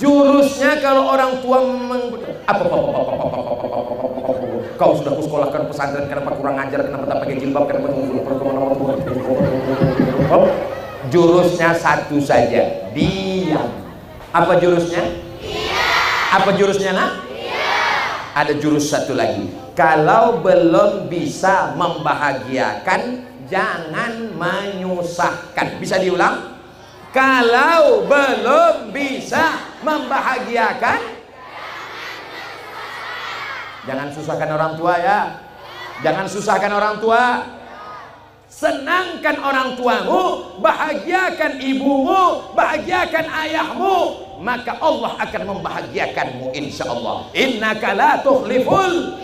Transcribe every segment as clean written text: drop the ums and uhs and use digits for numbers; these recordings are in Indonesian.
Jurusnya kalau orang tua kau sudah kusekolahkan pesantren, kenapa kurang ajar, kenapa tak pakai jilbab, kenapa jurusnya satu saja, diam. Apa jurusnya? Apa jurusnya nak? Ada jurus satu lagi. Kalau belum bisa membahagiakan, jangan menyusahkan. Bisa diulang? Kalau belum bisa membahagiakan, jangan susahkan orang tua ya. Jangan susahkan orang tua. Senangkan orang tuamu, bahagiakan ibumu, bahagiakan ayahmu, maka Allah akan membahagiakanmu insyaallah. Innaka la tukhliful.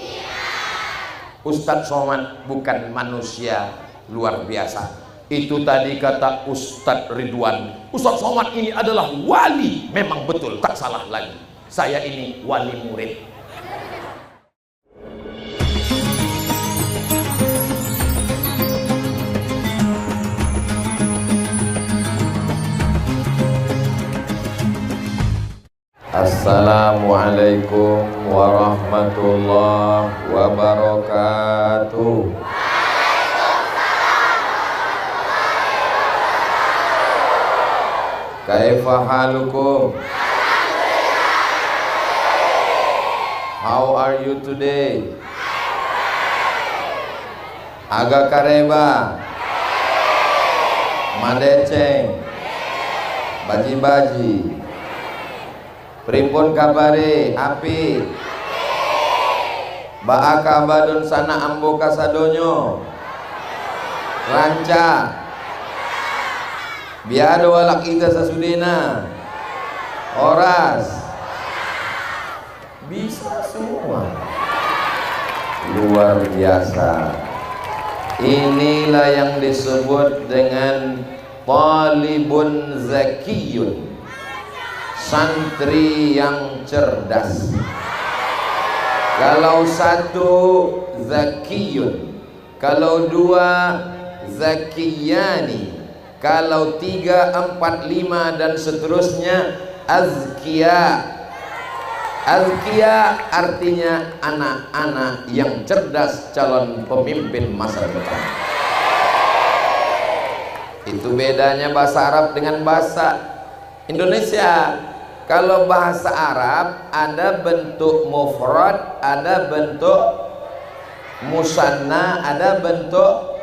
Ustadz Somad bukan manusia luar biasa. Itu tadi kata Ustadz Ridwan. Ustadz Somad ini adalah wali. Memang betul, tak salah lagi. Saya ini wali murid. Assalamualaikum warahmatullahi wabarakatuh. Kaifa halukum? How are you today? Aga kareba, madeceng, baji-baji. Pripun kabare? Api. Baaka badun sana ambo kasadonyo. Lanca. Biado walak kita sasudena. Oras. Bisa semua. Luar biasa. Inilah yang disebut dengan talibun zakiyun. Santri yang cerdas. Kalau satu zakiyun, kalau dua zakiyani, kalau tiga, empat, lima dan seterusnya azkiya. Azkiya artinya anak-anak yang cerdas, calon pemimpin masa depan. Itu bedanya bahasa Arab dengan bahasa Indonesia. Kalau bahasa Arab ada bentuk mufrad, ada bentuk musanna, ada bentuk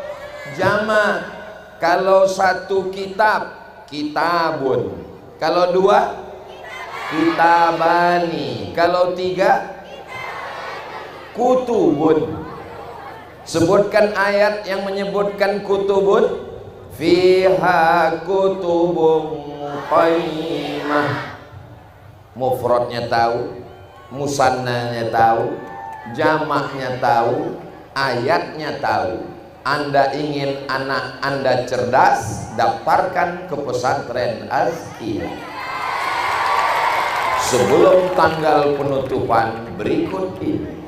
jamak. Kalau satu kitab, kitabun. Kalau dua, kitabani. Kalau tiga, kutubun. Sebutkan ayat yang menyebutkan kutubun. Fiha kutubun qayyimah. Mufradnya tahu, musannanya tahu, jamaknya tahu, ayatnya tahu. Anda ingin anak Anda cerdas, daftarkan ke pesantren Azkiyah. Sebelum tanggal penutupan berikut ini.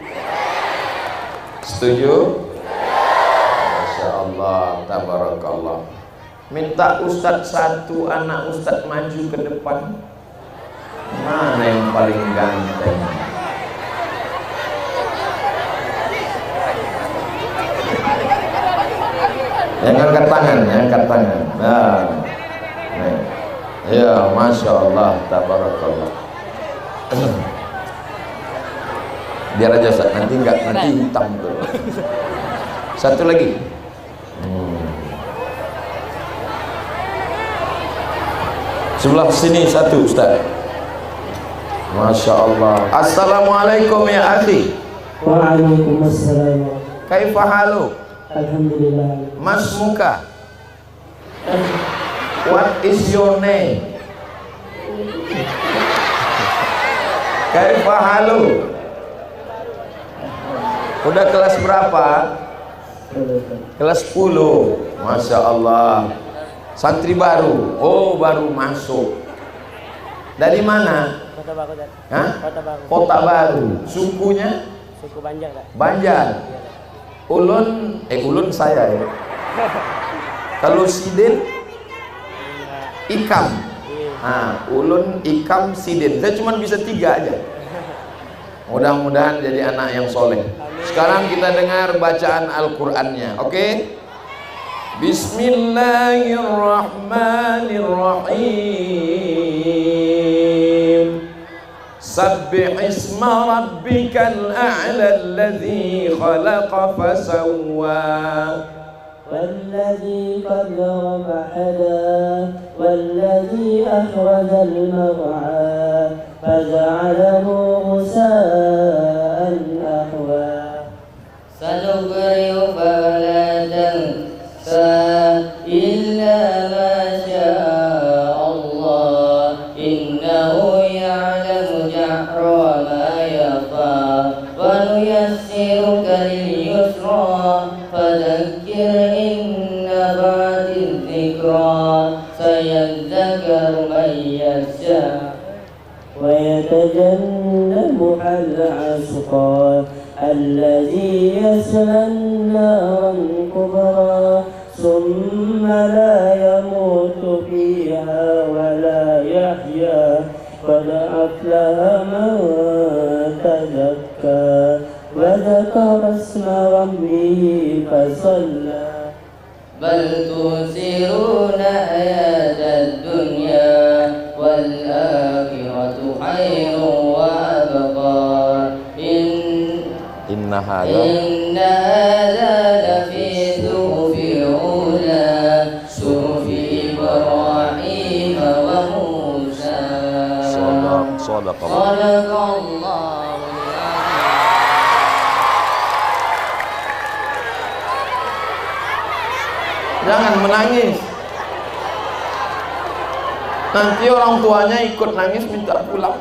Setuju? Masya Allah, tabarakallah. Minta Ustadz satu anak Ustadz maju ke depan. Mana yang paling ganteng? Yang angkat tangan, yang angkat tangan. Nah, ya, masya Allah, tabarakallah. Biar aja Ustaz, nanti enggak, nanti hitam tuh. Satu lagi. Sebelah sini satu Ustaz. Masya Allah. Assalamualaikum ya akhi. Waalaikumsalam. Kaifa halu? Alhamdulillah. Mas muka. What is your name? Kaifa halu? Udah kelas berapa? Kelas 10. Masya Allah. Santri baru. Oh, baru masuk. Dari mana? Kota Baru. Hah? Kota Baru. Kota Baru. Sukunya? Suku Banjar, Kak. Banjar. Ulun, ulun saya ya. Kalau sidin, ikam. Ulun, Ikam, Sidin. Saya cuma bisa 3 aja. Mudah-mudahan jadi anak yang soleh. Sekarang kita dengar bacaan Al-Qur'annya. Oke? Bismillahirrahmanirrahim. Sabbih isma rabbikal a'la alladhi khalaqa fasawwa والذي قدر فهدى والذي أخرج المرعى فجعله غثاء أحوى سنقرئك فلا تنسى إلا ما شاء الله إنه يعلم الجهر وما يخفى ونيسرك لليسرى فذكر إن نفعت الذكرى سيذكر من يخشى ويتجنبها الأشقى الذي يصلى النار الكبرى ثم لا يموت فيها ولا يحيا قد أفلح من تزكى وذكر اسم ربه فصلى بل تؤثرون حياة الدنيا والآخرة خير وأبقى إن هذا لفي صحف الأولى صحف إبراهيم وموسى صدق الله. Jangan menangis. Nanti orang tuanya ikut nangis minta pulang.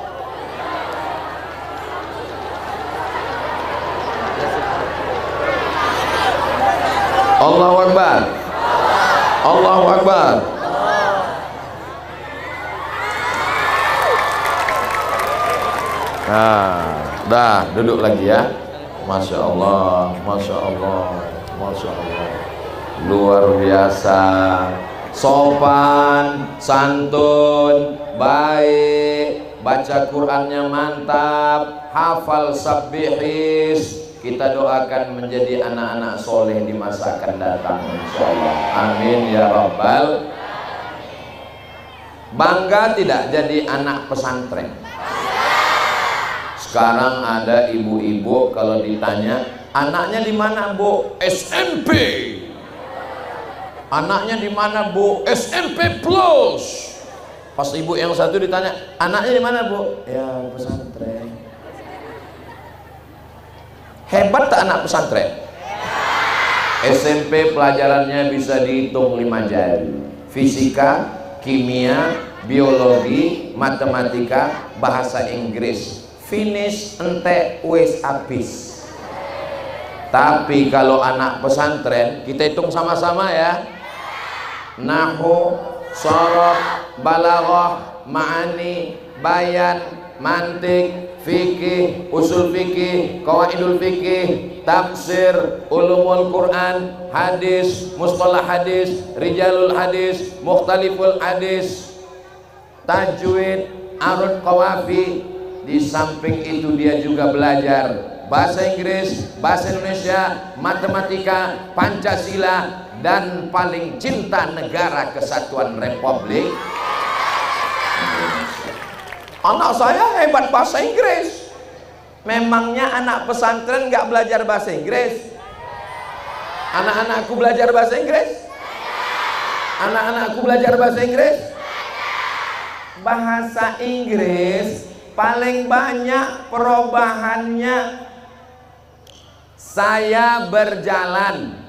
Allahu Akbar. Allahu Akbar. Dah duduk lagi ya. Masya Allah, Masya Allah, Masya Allah. Luar biasa, sopan, santun, baik, baca Qur'annya mantap, hafal sabbihis. Kita doakan menjadi anak-anak soleh di masa akan datang, insyaallah. Amin ya rabbal. Bangga tidak jadi anak pesantren? Sekarang ada ibu-ibu kalau ditanya, anaknya di mana Bu? SMP. Anaknya di mana Bu? SMP plus. Pas ibu yang satu ditanya, anaknya di mana Bu? Ya pesantren. Hebat tak anak pesantren? SMP pelajarannya bisa dihitung 5 jari. Fisika, kimia, biologi, matematika, bahasa Inggris. Finish ente wis habis. Tapi kalau anak pesantren kita hitung sama-sama ya. Nahwu, sharaf, balaghah, ma'ani, bayan, mantik, fikih, usul fikih, qawaidul fikih, tafsir, ulumul Quran, hadis, mustalah hadis, rijalul hadis, mukhtaliful hadis, tajwid, arud qawafi. Di samping itu dia juga belajar bahasa Inggris, bahasa Indonesia, matematika, Pancasila, dan paling cinta negara Kesatuan Republik Indonesia. Anak saya hebat bahasa Inggris. Memangnya anak pesantren nggak belajar bahasa Inggris? Anak-anakku belajar bahasa Inggris? Anak-anakku belajar bahasa Inggris? Bahasa Inggris paling banyak perubahannya. Saya berjalan.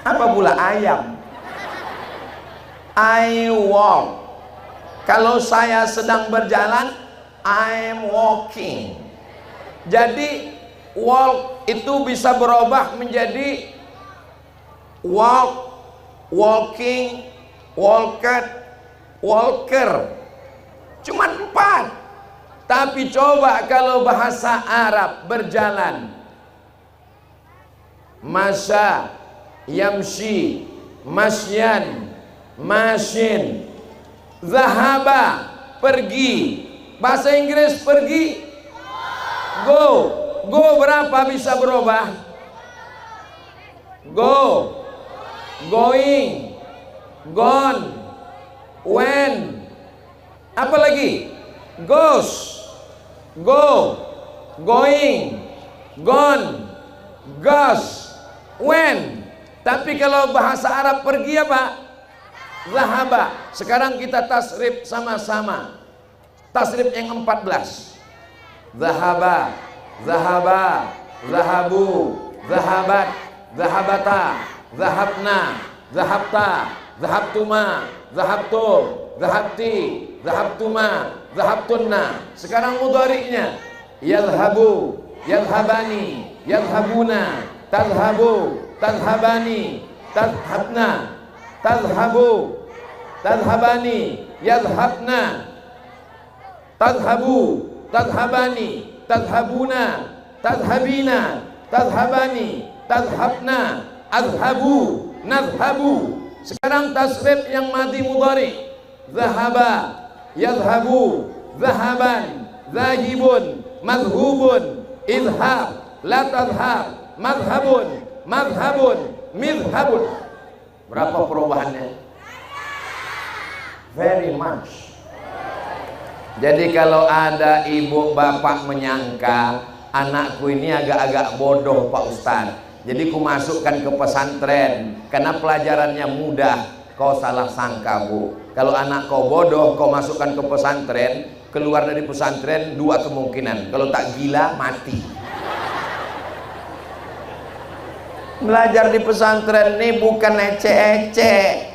Apa pula ayam? I walk. Kalau saya sedang berjalan, I'm walking. Jadi walk itu bisa berubah menjadi walk, walking, walker, walker. Cuma 4. Tapi coba kalau bahasa Arab berjalan, masya, yamshi, masyan, Machine. Zahaba, pergi. Bahasa Inggris pergi. Go. Go berapa bisa berubah? Go. Going. Gone. When. Apa lagi? Goes. Go. Going. Gone. Goes. When. Tapi kalau bahasa Arab pergi apa? Zahaba. Sekarang kita tasrif sama-sama. Tasrif yang 14. Zahaba, zahaba, zahabu, zahabat, zahabata, zahabna, zahabta, zahabtuma, zahabtum, zahabti, zahabtuma, zahabtunna. Sekarang mudhari'nya. Yadhabu, yadhabani, yadhabuna, tadhabu, tadhabani, tadhabna, tadhabu, tadhabani, yadhabna, tadhabu, tadhabani, tadhabuna, tadhabina, tadhabani, tadhabna, adhabu, nadhabu. Sekarang tasrif yang madi mudhari. Zahaba, yadhabu, zahaban, zahibun, madhubun, idhab, la tadhab, madhabun, madhabun, midhabun. Berapa perubahannya? Very much. Jadi kalau ada ibu bapak menyangka anakku ini agak-agak bodoh Pak Ustadz, jadi ku masukkan ke pesantren karena pelajarannya mudah, kau salah sangka Bu. Kalau anak kau bodoh kau masukkan ke pesantren, keluar dari pesantren dua kemungkinan, kalau tak gila mati. Belajar di pesantren ini bukan ecek-ecek.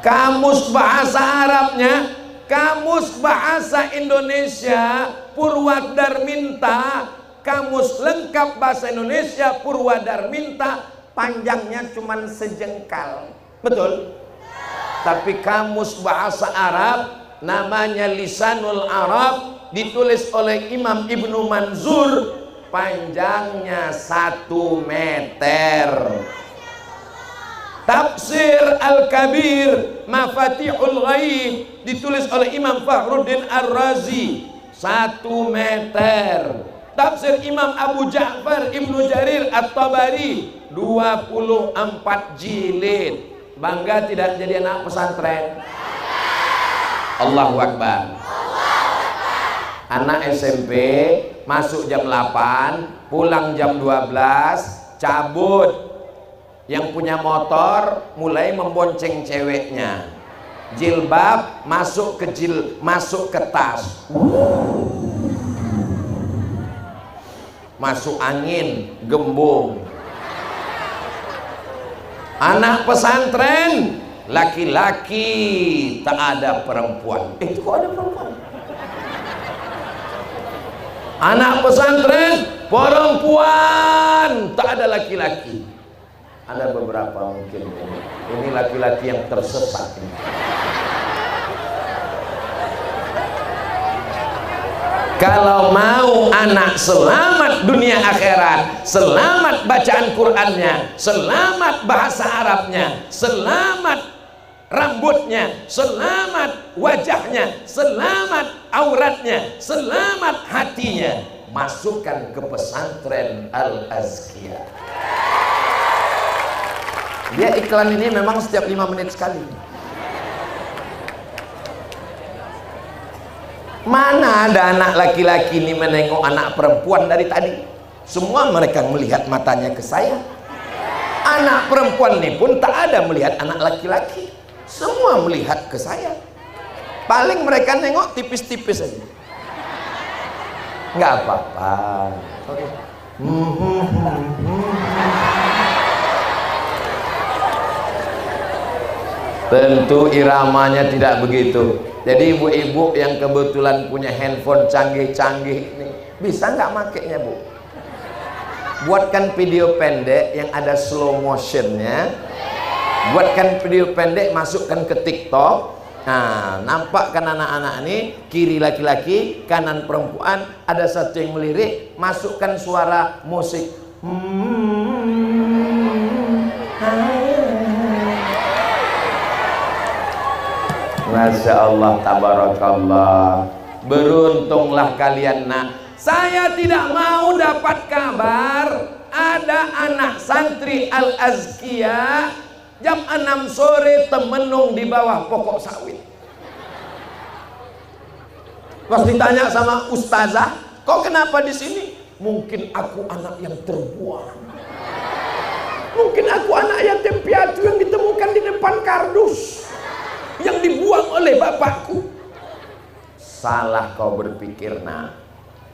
Kamus bahasa Arabnya, Kamus Bahasa Indonesia Purwadarminta, kamus lengkap bahasa Indonesia Purwadarminta, panjangnya cuma sejengkal. Betul? Tapi kamus bahasa Arab namanya Lisanul Arab, ditulis oleh Imam Ibnu Manzur, panjangnya 1 meter. Tafsir Al-Kabir Mafatihul Ghaib ditulis oleh Imam Fakhruddin Ar-Razi 1 meter. Tafsir Imam Abu Ja'far Ibnu Jarir At-Tabari 24 jilid. Bangga tidak jadi anak pesantren? Allahu Akbar. Anak SMP masuk jam 8, pulang jam 12, cabut. Yang punya motor mulai membonceng ceweknya. Jilbab masuk ke tas. Masuk angin, gembung. Anak pesantren laki-laki, tak ada perempuan. Itu kok ada perempuan? Anak pesantren perempuan, tak ada laki-laki. Ada beberapa mungkin ini laki-laki yang tersesat ini. Kalau mau anak selamat dunia akhirat, selamat bacaan Qur'annya, selamat bahasa Arabnya, selamat rambutnya, selamat wajahnya, selamat auratnya, selamat hatinya, masukkan ke pesantren Al-Azkiyah. Dia iklan ini memang setiap 5 menit sekali. Mana ada anak laki-laki ini menengok anak perempuan dari tadi? Semua mereka melihat matanya ke saya. Anak perempuan ini pun tak ada melihat anak laki-laki. Semua melihat ke saya. Paling mereka nengok tipis-tipis saja. Nggak apa-apa. Tentu iramanya tidak begitu. Jadi ibu-ibu yang kebetulan punya handphone canggih-canggih ini, bisa nggak makainya Bu? Buatkan video pendek yang ada slow motionnya. Buatkan video pendek, masukkan ke TikTok. Nah, nampakkan anak-anak ini, kiri laki-laki, kanan perempuan, ada satu yang melirik, masukkan suara musik. Masya Allah, tabarakallah. Beruntunglah kalian nak. Saya tidak mau dapat kabar ada anak santri Al-Azkia jam 6 sore temenung di bawah pokok sawit. Pas ditanya sama ustazah, kok kenapa di sini? Mungkin aku anak yang terbuang. Mungkin aku anak yatim piatu yang ditemukan di depan kardus, yang dibuang oleh bapakku. Salah kau berpikir nak.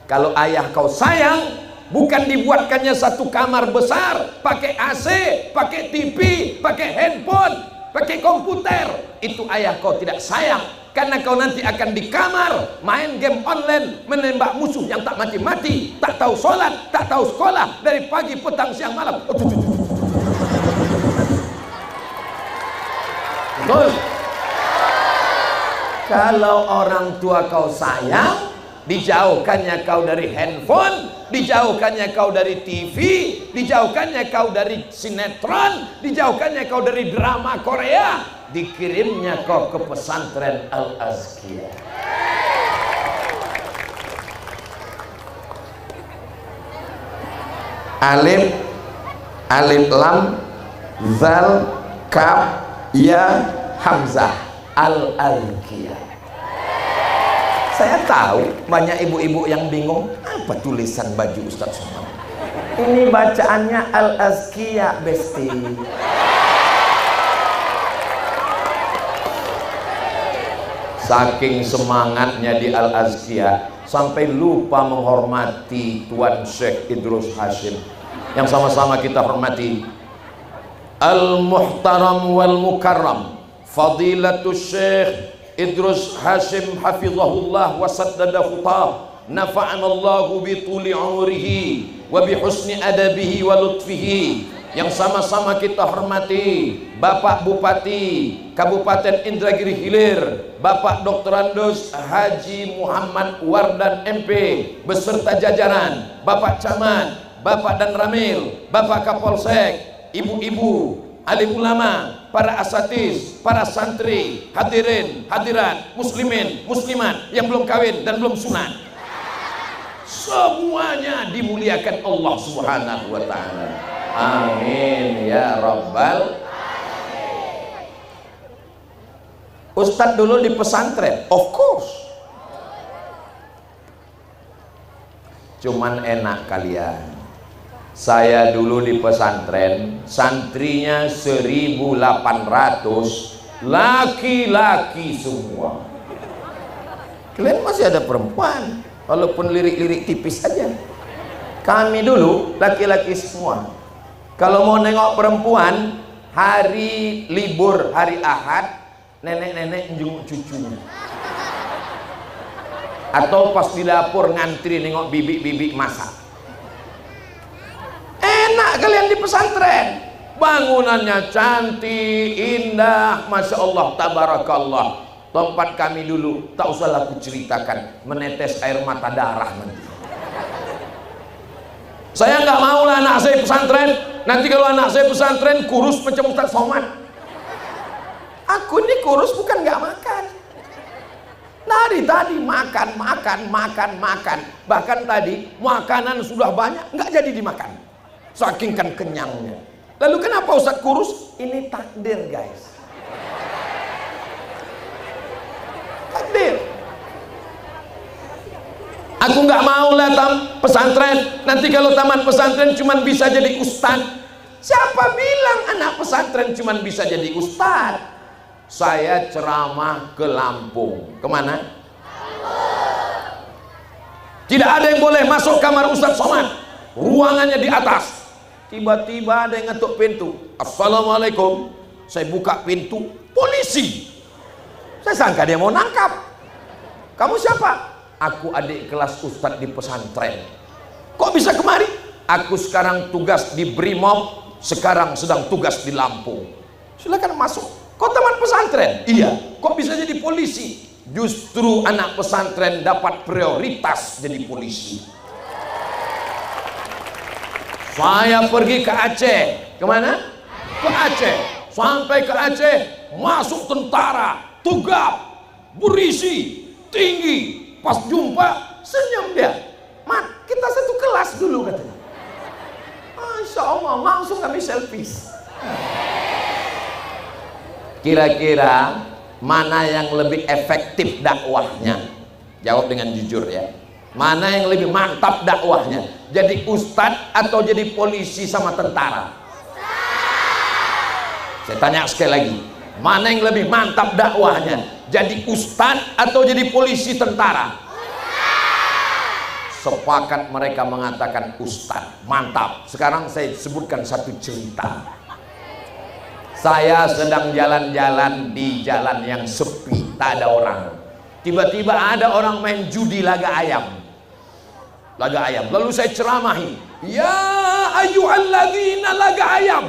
Kalau ayah kau sayang, bukan dibuatkannya satu kamar besar, pakai AC, pakai TV, pakai handphone, pakai komputer. Itu ayah kau tidak sayang. Karena kau nanti akan di kamar main game online, menembak musuh yang tak mati-mati, tak tahu sholat, tak tahu sekolah, dari pagi, petang, siang, malam. Betul. Kalau orang tua kau sayang, dijauhkannya kau dari handphone, dijauhkannya kau dari TV, dijauhkannya kau dari sinetron, dijauhkannya kau dari drama Korea, dikirimnya kau ke pesantren Al-Azkia. Alif, alif lam, zal, kaf, ya, hamzah, Al-Azkia. Saya tahu banyak ibu-ibu yang bingung, apa tulisan baju Ustaz Somad? Ini bacaannya Al-Azkia, Besti. Saking semangatnya di Al-Azkia sampai lupa menghormati Tuan Syekh Idrus Hashim yang sama-sama kita hormati. Al-Muhtaram wal Mukarram Fadilatus Syekh Idrus Hashim hafizahullah wa saddada khutah, nafa'anallahu bi tuli umrihi wa bi husni adabihi wa lutfihi. Yang sama-sama kita hormati Bapak Bupati Kabupaten Indragiri Hilir, Bapak Dr. Andos Haji Muhammad Wardan MP beserta jajaran, Bapak Camat, Bapak Dan Ramil, Bapak Kapolsek, ibu-ibu, alim ulama, para asatis, para santri, hadirin, hadirat, muslimin, muslimat yang belum kawin dan belum sunat, semuanya dimuliakan Allah Subhanahu wa ta'ala. Amin ya rabbal alamin. Ustadz dulu di pesantren, of course. Cuman enak kalian. Saya dulu di pesantren, santrinya 1.800, laki-laki semua. Kalian masih ada perempuan, walaupun lirik-lirik tipis aja. Kami dulu laki-laki semua. Kalau mau nengok perempuan, hari libur, hari Ahad, nenek-nenek njunguk cucunya. Atau pas di dapur ngantri nengok bibi-bibi masak. Enak kalian di pesantren, bangunannya cantik, indah, Masya Allah, tabarakallah. Tempat kami dulu, tak usah aku ceritakan, menetes air mata darah nanti. Saya nggak mau lah anak saya pesantren, nanti kalau anak saya pesantren kurus macam Ustaz Somad. Aku ini kurus bukan nggak makan. Dari tadi makan, bahkan tadi makanan sudah banyak, nggak jadi dimakan. Saking kan kenyangnya. Lalu kenapa Ustaz kurus? Ini takdir guys. Takdir. Aku nggak mau lah pesantren. Nanti kalau taman pesantren cuman bisa jadi ustad. Siapa bilang anak pesantren cuman bisa jadi ustad? Saya ceramah ke Lampung. Kemana? Tidak ada yang boleh masuk kamar Ustaz Somad. Ruangannya di atas. Tiba-tiba ada yang ngetuk pintu. Assalamualaikum. Saya buka pintu, polisi. Saya sangka dia mau nangkap. Kamu siapa? Aku adik kelas Ustadz di pesantren. Kok bisa kemari? Aku sekarang tugas di Brimob, sekarang sedang tugas di Lampung. Silakan masuk. Kok taman pesantren? Iya. Kok bisa jadi polisi? Justru anak pesantren dapat prioritas jadi polisi. Saya pergi ke Aceh. Kemana? Ke Aceh. Sampai ke Aceh, masuk tentara, tugap. berisi, tinggi. Pas jumpa, senyum dia. Mat, kita satu kelas dulu katanya. Masya Allah, langsung kami selfie. Kira-kira mana yang lebih efektif dakwahnya? Jawab dengan jujur ya. Mana yang lebih mantap dakwahnya? Jadi ustadz atau jadi polisi sama tentara? Saya tanya sekali lagi, mana yang lebih mantap dakwahnya? Jadi ustadz atau jadi polisi tentara? Sepakat mereka mengatakan ustadz. Mantap. Sekarang saya sebutkan satu cerita. Saya sedang jalan-jalan di jalan yang sepi, tak ada orang. Tiba-tiba ada orang main judi laga ayam. Laga ayam. Lalu saya ceramahi, ya ayyuhalladzina laga ayam.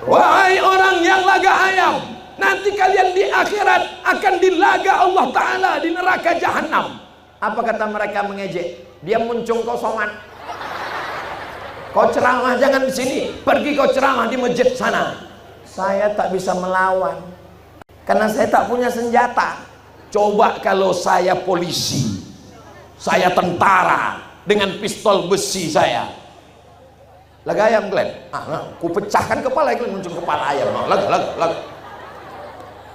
Wahai orang yang laga ayam, nanti kalian di akhirat akan dilaga Allah Ta'ala di neraka jahanam. Apa kata mereka mengejek? Dia muncung kau somat. Kau ceramah jangan di sini, pergi kau ceramah di masjid sana. Saya tak bisa melawan karena saya tak punya senjata. Coba kalau saya polisi, saya tentara dengan pistol besi saya. Laga ayam kalian, ku pecahkan kepala kalian, muncul kepala ayam. Laga.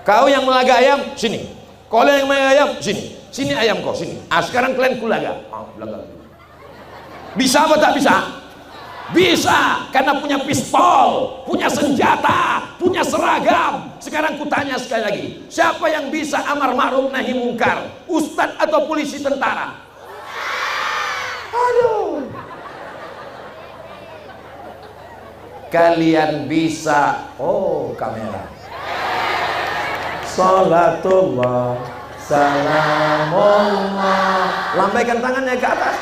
Kau yang melaga ayam, sini. Kau yang melaga ayam, sini. Sini ayam kau, sini. Sekarang kalian kulaga. Laga. Bisa apa tak bisa? Bisa, karena punya pistol, punya senjata, punya seragam. Sekarang kutanya sekali lagi, siapa yang bisa amar ma'ruf nahi mungkar? Ustadz atau polisi tentara? Aduh. Kalian bisa, oh kamera. Salatullah, salamullah. Lambaikan tangannya ke atas.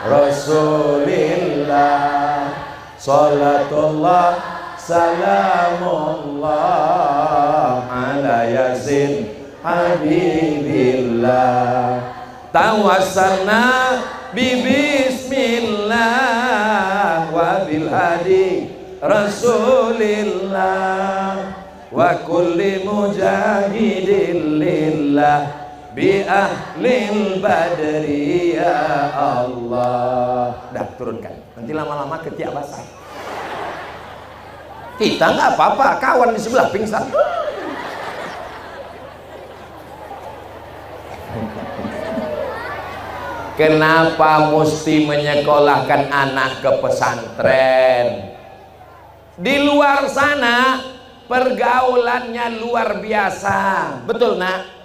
Rasulillah, salatullah, salamullah ala yasin habibillah. Tawassalna bi bismillah wa bil hadi rasulillah wa kulli mujahidin lillah bi ahlil badri ya Allah. Dah turunkan, nanti lama-lama ketiak basah. Kita nggak apa-apa, kawan di sebelah pingsan. Kenapa mesti menyekolahkan anak ke pesantren? Di luar sana pergaulannya luar biasa, betul nak?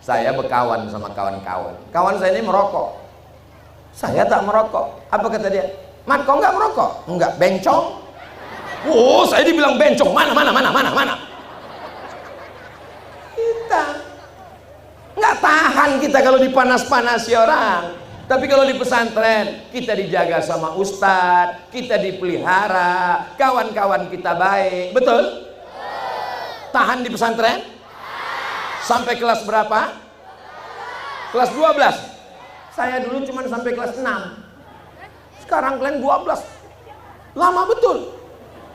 Saya berkawan sama kawan-kawan. Kawan saya ini merokok. Saya tak merokok. Apa kata dia? Mat, kau nggak merokok? Enggak, bencong. Oh, saya dibilang bencong. Mana? Kita nggak tahan kita kalau dipanas-panasi orang. Tapi kalau di pesantren, kita dijaga sama ustadz, kita dipelihara, kawan-kawan kita baik. Betul? Tahan di pesantren? Sampai kelas berapa? Kelas 12. Saya dulu cuma sampai kelas 6. Sekarang kalian 12. Lama betul.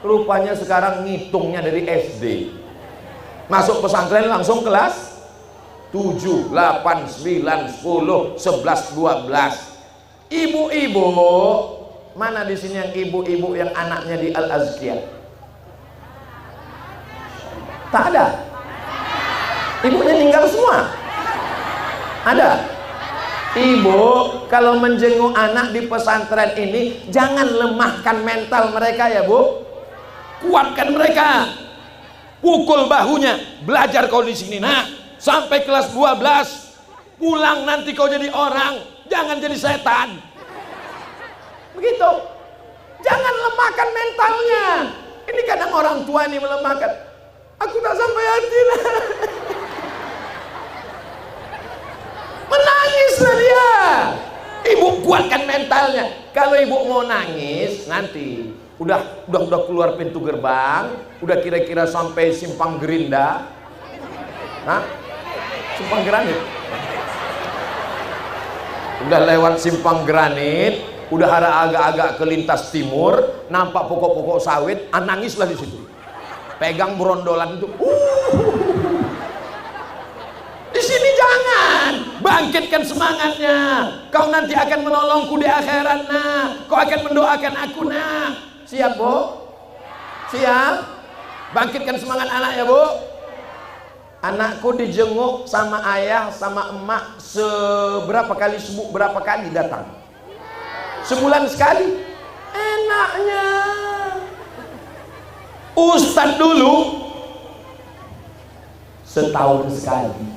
Rupanya sekarang ngitungnya dari SD. Masuk pesantren langsung kelas 7, 8, 9, 10, 11, 12. Ibu-ibu, mana di sini yang ibu-ibu yang anaknya di Al-Azkiyah? Tak ada. Ibunya tinggal semua. Ada. Ibu kalau menjenguk anak di pesantren ini, jangan lemahkan mental mereka ya Bu. Kuatkan mereka. Pukul bahunya. Belajar kau di sini nak. Sampai kelas 12. Pulang nanti kau jadi orang. Jangan jadi setan. Begitu. Jangan lemahkan mentalnya. Ini kadang orang tua ini melemahkan. Aku tak sampai hati lah. Menangislah dia. Ibu kuatkan mentalnya. Kalau ibu mau nangis nanti udah keluar pintu gerbang, udah kira-kira sampai simpang Gerinda. Hah? Simpang Granit. Udah lewat simpang Granit, udah ada agak-agak ke lintas timur, nampak pokok-pokok sawit, nangislah di situ. pegang berondolan itu. Di sini jangan, bangkitkan semangatnya. Kau nanti akan menolongku di akhirat, nak. Kau akan mendoakan aku, nak. Siap, Bu? Siap? Bangkitkan semangat anak ya, Bu. Anakku dijenguk sama ayah sama emak seberapa kali sembuh, berapa kali datang? Sebulan sekali. Enaknya. Ustadz dulu setahun sekali.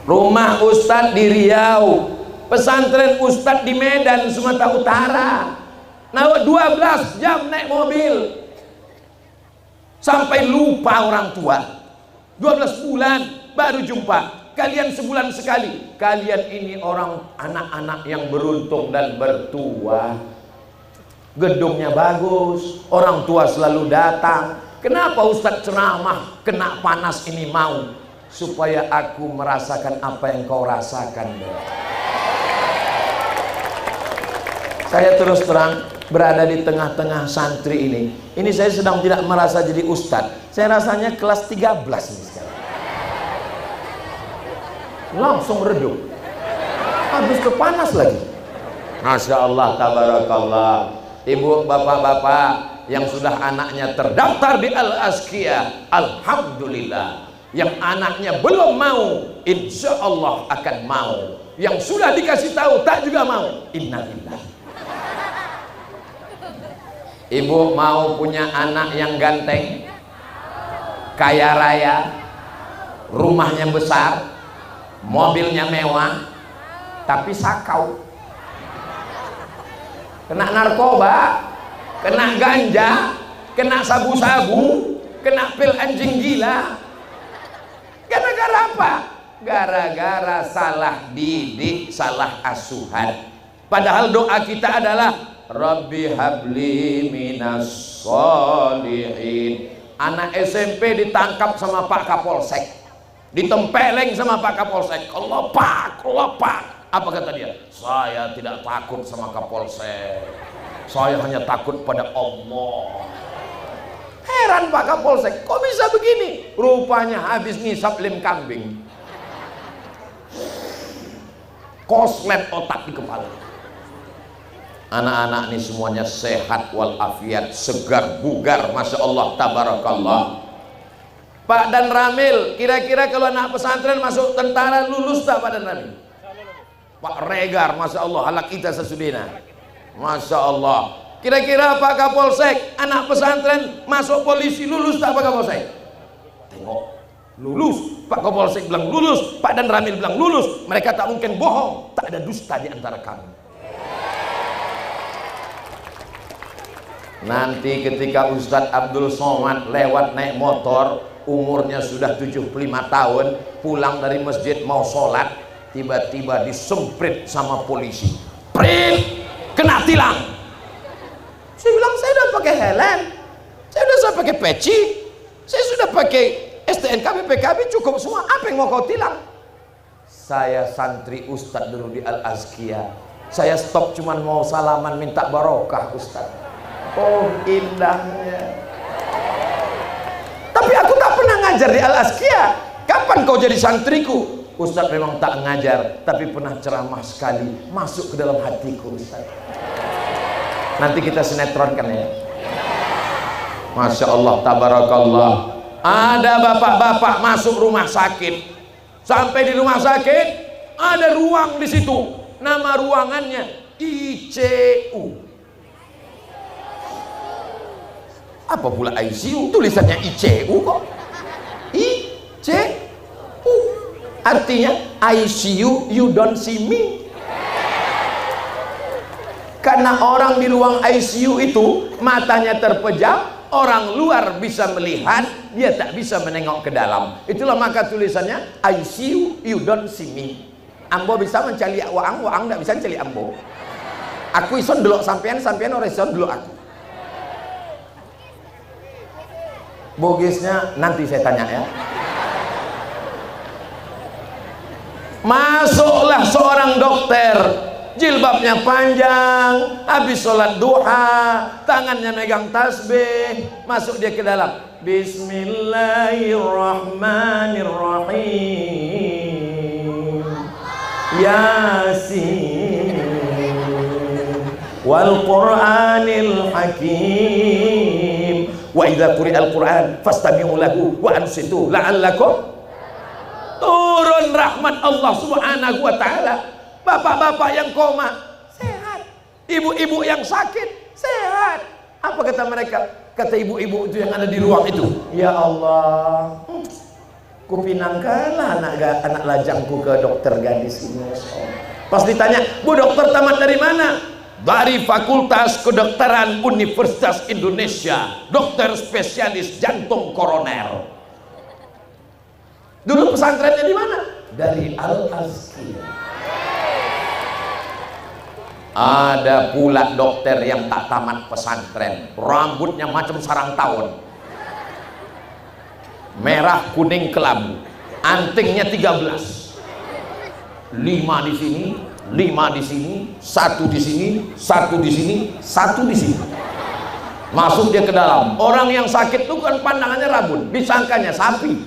Rumah Ustadz di Riau, pesantren Ustadz di Medan, Sumatera Utara. Nah, 12 jam naik mobil sampai lupa orang tua. 12 bulan baru jumpa. Kalian sebulan sekali. Kalian ini orang anak-anak yang beruntung dan bertuah. Gedungnya bagus, orang tua selalu datang. Kenapa Ustadz ceramah kena panas ini mau? Supaya aku merasakan apa yang kau rasakan. Saya terus terang berada di tengah-tengah santri ini. Ini saya sedang tidak merasa jadi ustadz. Saya rasanya kelas 13 ini sekarang. Langsung redup. Habis kepanas lagi. Masya Allah, tabarakallah. Ibu, bapak-bapak yang sudah anaknya terdaftar di Al-Azkiyah, alhamdulillah. Yang anaknya belum mau, insya Allah akan mau. Yang sudah dikasih tahu tak juga mau, innalillah. Ibu mau punya anak yang ganteng, kaya raya, rumahnya besar, mobilnya mewah, tapi sakau, kena narkoba, kena ganja, kena sabu-sabu, kena pil anjing gila. Gara-gara apa? Gara-gara salah didik, salah asuhan. Padahal doa kita adalah Rabbi habli minas sholihin. Anak SMP ditangkap sama Pak Kapolsek, ditempeleng sama Pak Kapolsek. Allah Pak, Allah Pak. Apa kata dia? Saya tidak takut sama Kapolsek, saya hanya takut pada Allah. Heran Pak Kapolsek, kok bisa begini? Rupanya habis ngisap lem kambing, koslet otak di kepala. Anak-anak ini semuanya sehat walafiat, segar bugar, masya Allah, tabarakallah. Pak Dan Ramil, kira-kira kalau anak pesantren masuk tentara lulus tak Pak Dan Ramil? Pak Regar, masya Allah, halak kita sesudina, masya Allah. Kira-kira Pak Kapolsek, anak pesantren masuk polisi lulus tak Pak Kapolsek? Tengok, lulus. Pak Kapolsek bilang lulus, Pak Dan Ramil bilang lulus. Mereka tak mungkin bohong, tak ada dusta di antara kami. Nanti ketika Ustadz Abdul Somad lewat naik motor, umurnya sudah 75 tahun, pulang dari masjid mau sholat, tiba-tiba disemprit sama polisi, prit, kena tilang. Saya bilang, saya sudah pakai helm, saya sudah pakai peci, saya sudah pakai STNK, BPKB, cukup semua. Apa yang mau kau tilang? Saya santri Ustadz dulu di Al-Azkiyah. Saya stop cuman mau salaman minta barokah Ustadz. Oh indahnya. Tapi aku tak pernah ngajar di Al-Azkiyah. Kapan kau jadi santriku? Ustadz memang tak ngajar, tapi pernah ceramah sekali, masuk ke dalam hatiku Ustadz. Nanti kita sinetronkan ya. Masya Allah, tabarakallah. Ada bapak-bapak masuk rumah sakit. Sampai di rumah sakit, ada ruang di situ. Nama ruangannya ICU. Apa pula ICU? Tulisannya ICU kok. ICU. Artinya ICU, you don't see me. Karena orang di ruang ICU itu matanya terpejam, orang luar bisa melihat, dia tak bisa menengok ke dalam. Itulah maka tulisannya ICU, you don't see me. Ambo bisa mencari waang, waang tak bisa mencari ambo. Aku ison delok sampean, sampean ora ison delok aku. Bogesnya nanti saya tanya ya. Masuklah seorang dokter Jilbabnya panjang, habis sholat duha, tangannya megang tasbih, masuk dia ke dalam. Bismillahirrahmanirrahim. Yasin wal Qur'anil Hakim. Wa idza quri'al Qur'an fastami'u lahu wa ansitu la'allakum. Turun rahmat Allah Subhanahu wa taala. Bapak-bapak yang koma sehat, ibu-ibu yang sakit sehat. Apa kata mereka? Kata ibu-ibu itu yang ada di ruang itu, ya Allah, kupinangkanlah anak lajangku ke dokter gadis ini. Pas ditanya, Bu, dokter tamat dari mana? Dari Fakultas Kedokteran Universitas Indonesia, dokter spesialis jantung koroner. Dulu pesantrennya di mana? Dari Al-Azkiyah. Ada pula dokter yang tak tamat pesantren, rambutnya macam sarang tawon, merah kuning kelabu, antingnya 13, 5 di sini, 5 di sini, 1 di sini, 1 di sini, 1 di sini. Masuk dia ke dalam. Orang yang sakit itu kan pandangannya rabun, disangkanya sapi.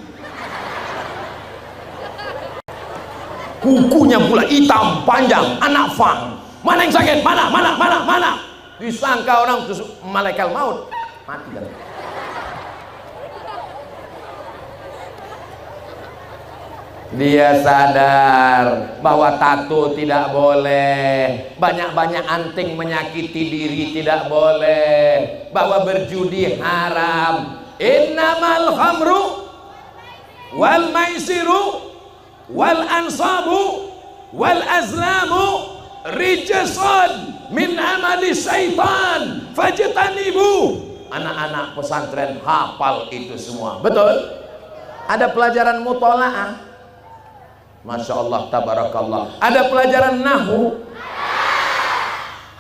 Kukunya pula hitam panjang, anak fang. Mana yang sakit? Mana? Disangka orang itu malaikat maut. Mati kan? Dia sadar bahwa tato tidak boleh, banyak-banyak anting menyakiti diri tidak boleh, bahwa berjudi haram. Innamal khamru wal maisiru wal ansabu wal azlamu rijsun min amali syaitan fajtanibu. Anak-anak pesantren hafal itu semua, betul? Ada pelajaran mutolaah, Masya Allah, tabarakallah. Ada pelajaran nahu.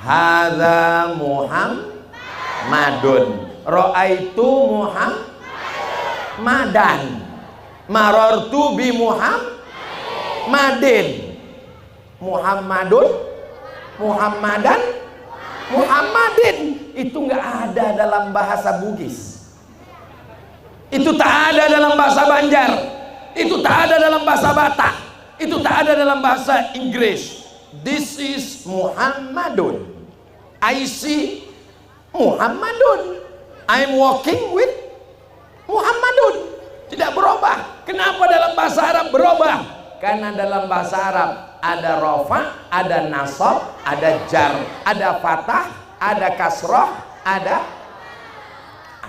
Hadza Muhammadun, ra'aitu Muhammadan, marartu bi Muhammadin. Muhammadun, Muhammadan, Muhammadin. Itu nggak ada dalam bahasa Bugis, itu tak ada dalam bahasa Banjar, itu tak ada dalam bahasa Batak, itu tak ada dalam bahasa Inggris. This is Muhammadun. I see Muhammadun. I'm walking with Muhammadun. Tidak berubah. Kenapa dalam bahasa Arab berubah? Karena dalam bahasa Arab ada rofa, ada nasab, ada jar, ada fatah, ada kasroh, ada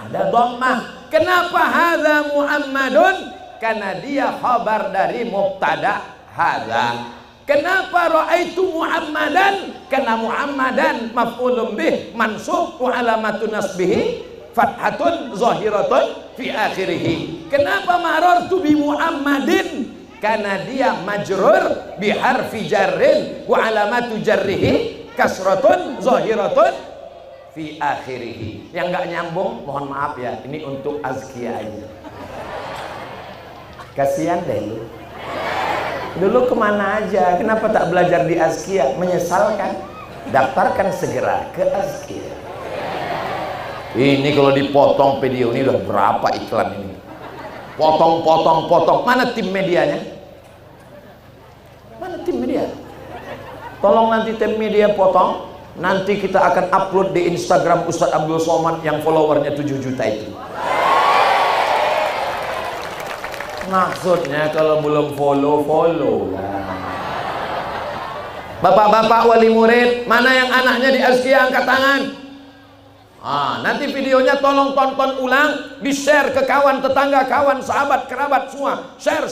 dhammah. Kenapa hadza Muhammadun? Karena dia khabar dari mubtada hadza. Kenapa ra'aitu Muhammadan? Karena Muhammadan maf'ulun bih mansub wa alamatun nasbihi fathatun zahiratun fi akhirih. Kenapa marartu bi Muhammadin? Karena dia majrur bi harfi jarrin wa alamatu jarrihi kasratun zahiratun fi akhirih. Yang nggak nyambung mohon maaf ya, ini untuk azkia aja. Kasihan deh lu. Dulu kemana aja? Kenapa tak belajar di azkia? Menyesalkan? Daftarkan segera ke azkia. Ini kalau dipotong video ini udah berapa iklan ini? Potong. Mana tim medianya? Mana tim media? Tolong nanti tim media potong. Nanti kita akan upload di Instagram Ustadz Abdul Somad yang followernya 7 juta itu. Maksudnya kalau belum follow lah. Bapak-bapak wali murid, mana yang anaknya di azkia angkat tangan? Nanti videonya tolong tonton ulang, di-share ke kawan, tetangga, kawan, sahabat, kerabat semua. Share.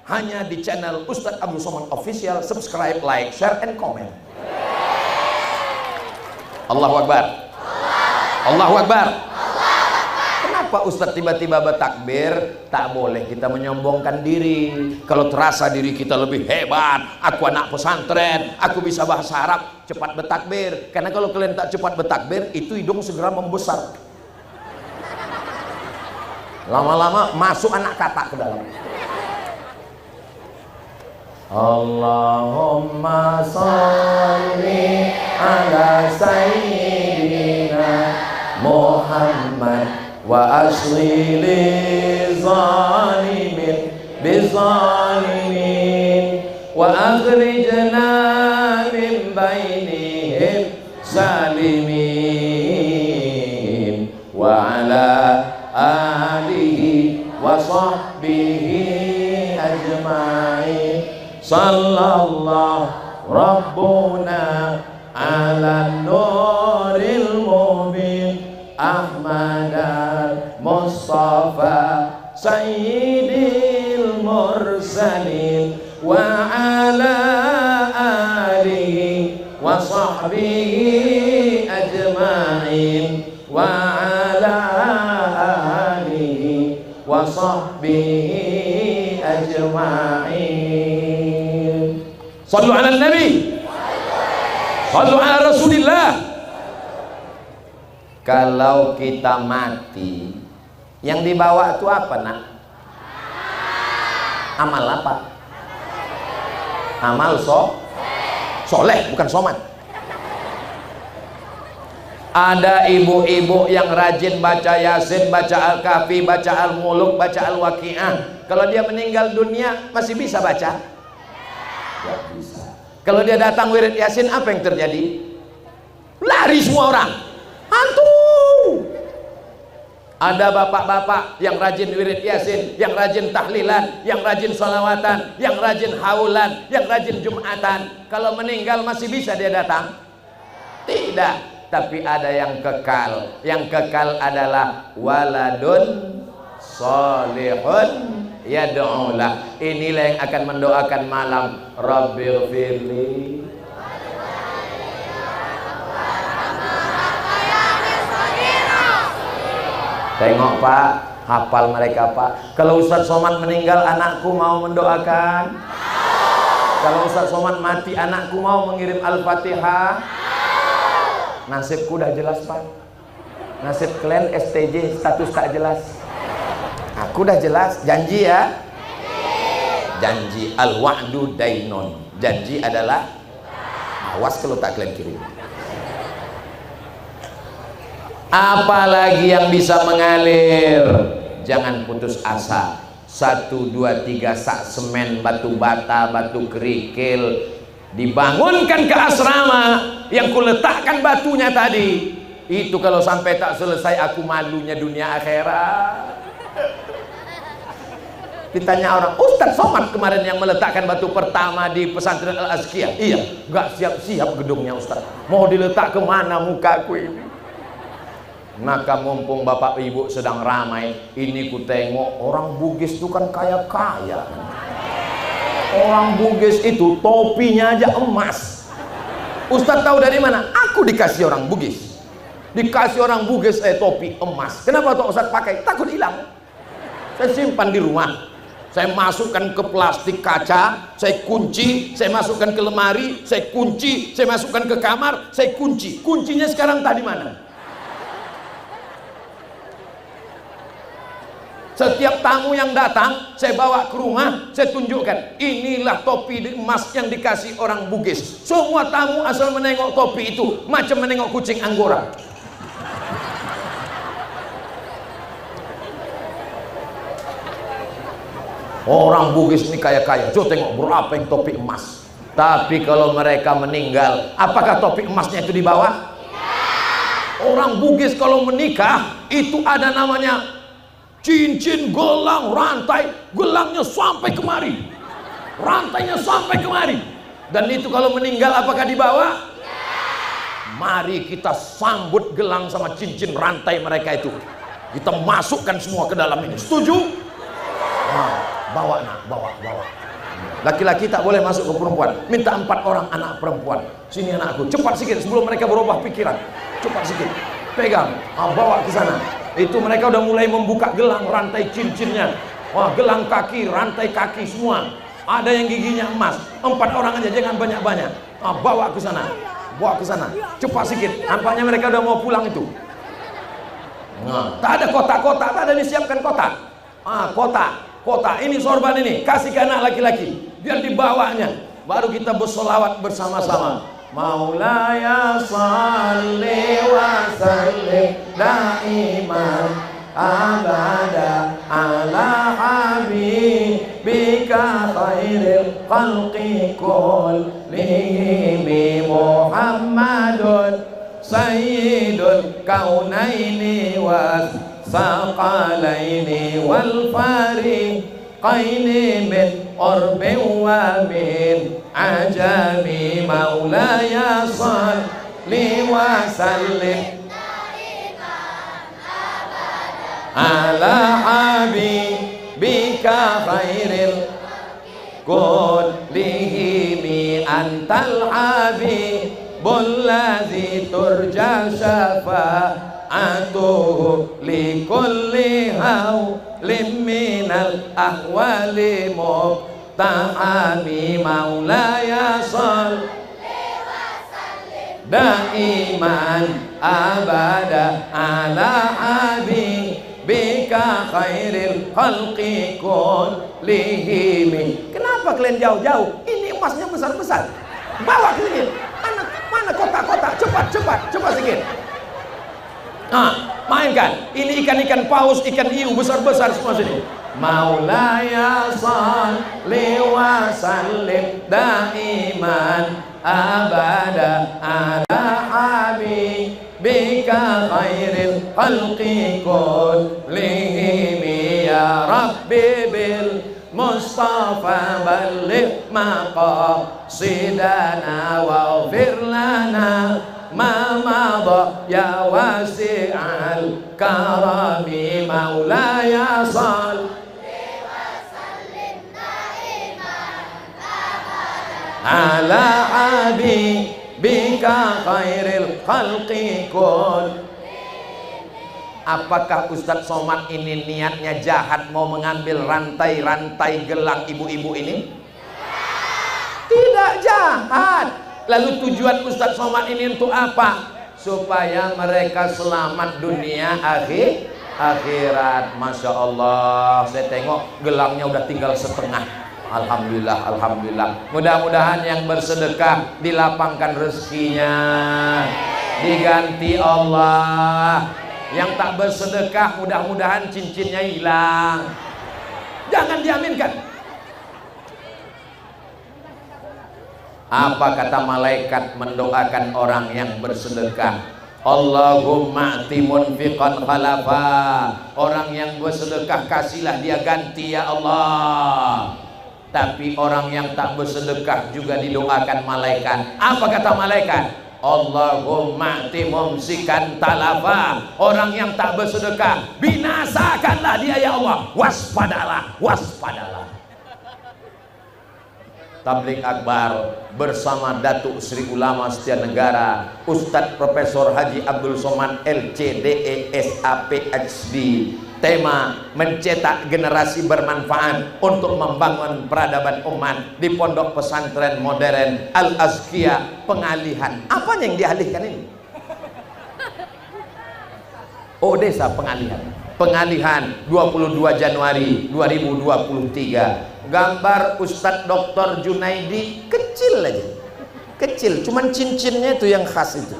Hanya di channel Ustadz Abdul Somad Official. Subscribe, like, share, and comment. Allahu Akbar. Allahu Akbar. Kenapa Ustadz tiba-tiba bertakbir? Tak boleh kita menyombongkan diri. Kalau terasa diri kita lebih hebat, aku anak pesantren, aku bisa bahasa Arab, cepat bertakbir. Karena kalau kalian tak cepat bertakbir, itu hidung segera membesar. Lama-lama masuk anak katak ke dalam. Allahumma sholli ala sayyidina Muhammad wa asli li zalimin bizalimin wa akhrijna min bainihim salimin wa ala alihi wa sahbihi ajma'in sallallahu rabbuna ala nuril mubin Ahmad al-Mustafa sayyidil mursalin wa ala alihi wa sahbihi ajma'in wa ala alihi wa sahbihi ajma'in. Sallu ala nabi, sallu ala rasulillah. Kalau kita mati, yang dibawa itu apa, nak? Amal apa? Amal soleh, bukan somat. Ada ibu-ibu yang rajin baca Yasin, baca Al-Kahfi, baca Al-Muluk, baca Al-Waqi'ah. Kalau dia meninggal dunia, masih bisa baca? Tidak bisa. Kalau dia datang wirid Yasin, apa yang terjadi? Lari semua orang. Hantu. Ada bapak-bapak yang rajin wirid Yasin, yang rajin tahlilan, yang rajin salawatan, yang rajin haulan, yang rajin jumatan. Kalau meninggal masih bisa dia datang? Tidak. Tapi ada yang kekal. Yang kekal adalah waladun salihun yad'ulah. Inilah yang akan mendoakan malam Rabbighfirli. Tengok Pak, hafal mereka Pak. Kalau Ustadz Somad meninggal, anakku mau mendoakan. Kalau Ustadz Somad mati, anakku mau mengirim Al-Fatihah. Nasibku udah jelas Pak. Nasib kalian STJ, status tak jelas. Aku udah jelas, janji ya. Janji al-wa'du dainon. Janji adalah awas kalau tak kalian kirim. Apalagi yang bisa mengalir, jangan putus asa. 1, 2, 3 sak semen, batu bata, batu kerikil, dibangunkan ke asrama yang kuletakkan batunya tadi. Itu kalau sampai tak selesai, aku malunya dunia akhirat. Ditanya orang, Ustadz Somad kemarin yang meletakkan batu pertama di pesantren Al-Azkiyah. Iya, nggak siap-siap gedungnya Ustadz. Mau diletak kemana mukaku ini? Maka mumpung bapak ibu sedang ramai, ini ku tengok orang Bugis itu kan kaya-kaya. Orang Bugis itu topinya aja emas. Ustadz tahu dari mana? Aku dikasih orang Bugis. Dikasih orang Bugis topi emas. Kenapa tuh Ustadz pakai? Takut hilang. Saya simpan di rumah. Saya masukkan ke plastik kaca, saya kunci, saya masukkan ke lemari, saya kunci, saya masukkan ke kamar, saya kunci. Kuncinya sekarang tadi mana? Setiap tamu yang datang, saya bawa ke rumah, saya tunjukkan. Inilah topi emas yang dikasih orang Bugis. Semua tamu asal menengok topi itu, macam menengok kucing Anggora. Orang Bugis ini kaya-kaya. Coba tengok berapa yang topi emas. Tapi kalau mereka meninggal, apakah topi emasnya itu dibawa? Orang Bugis kalau menikah, itu ada namanya cincin, gelang, rantai. Gelangnya sampai kemari, rantainya sampai kemari. Dan itu kalau meninggal apakah dibawa? Mari kita sambut gelang sama cincin rantai mereka itu. Kita masukkan semua ke dalam ini. Setuju? Nah, bawa nak, bawa. Laki-laki tak boleh masuk ke perempuan. Minta 4 orang anak perempuan. Sini anakku, cepat sikit sebelum mereka berubah pikiran. Cepat sikit, pegang, bawa ke sana. Itu mereka udah mulai membuka gelang, rantai cincinnya. Wah, gelang kaki, rantai kaki semua. Ada yang giginya emas. 4 orang aja, jangan banyak-banyak. Bawa ke sana, bawa ke sana. Cepat sikit. Nampaknya mereka udah mau pulang itu. Nah, tak ada kotak-kotak, tak ada disiapkan kotak. Kotak. Ini sorban ini, kasih ke anak laki-laki. biar dibawanya. Baru kita bersolawat bersama-sama. Maulaya salli wa sallim daiman abada ala habibika khairil khalqi kullihim Muhammadun sayyidul kaunaini was saqalaini wal fariqaini min urbin wa min ajami maulaya salli wa sallim ala habibika khairil kullihim antal habibul ladzi turja syafa'atuhu likulli hawlim minal ahwali muqtahami maulaya salli daiman abada ala habibika khairil khalqi kullihim. Kenapa kalian jauh-jauh? Ini emasnya besar-besar. Bawa ke sini. Mana kotak-kotak? Cepat sedikit. Mainkan. Ini ikan-ikan paus, ikan hiu besar-besar semua sini. Maulaya salli wa sallim daiman abada ala habibika khairil khalqi kullihim ya rabbi bil Mustafa balligh maqasidana waghfir lana ma madha ya wasi'al karami maulaya salli ala habibika khairil khalqi kullihim. Apakah Ustadz Somad ini niatnya jahat mau mengambil rantai-rantai gelang ibu-ibu ini? Tidak jahat. Lalu tujuan Ustadz Somad ini untuk apa? Supaya mereka selamat dunia akhirat. Masya Allah, saya tengok gelangnya udah tinggal setengah. Alhamdulillah, alhamdulillah. Mudah-mudahan yang bersedekah dilapangkan rezekinya, diganti Allah. Yang tak bersedekah mudah-mudahan cincinnya hilang. Jangan diaminkan. Apa kata malaikat mendoakan orang yang bersedekah? Allahumma ati munfiqan khalafa. Orang yang bersedekah kasihlah dia ganti ya Allah. Tapi orang yang tak bersedekah juga didoakan malaikat. Apa kata malaikat? Allahumma ati mumsikan talafa. Orang yang tak bersedekah binasakanlah dia ya Allah. Waspadalah, waspadalah. Tabligh Akbar bersama Datuk Sri Ulama Setia Negara Ustadz Profesor Haji Abdul Somad LCDE SAP HD. Tema mencetak generasi bermanfaat untuk membangun peradaban umat di Pondok Pesantren Modern Al Azkia. Pengalihan. Apa yang dialihkan ini? Oh, desa pengalihan. Pengalihan 22 Januari 2023. Gambar Ustadz Dr. Junaidi kecil aja. Kecil, cuman cincinnya itu yang khas itu.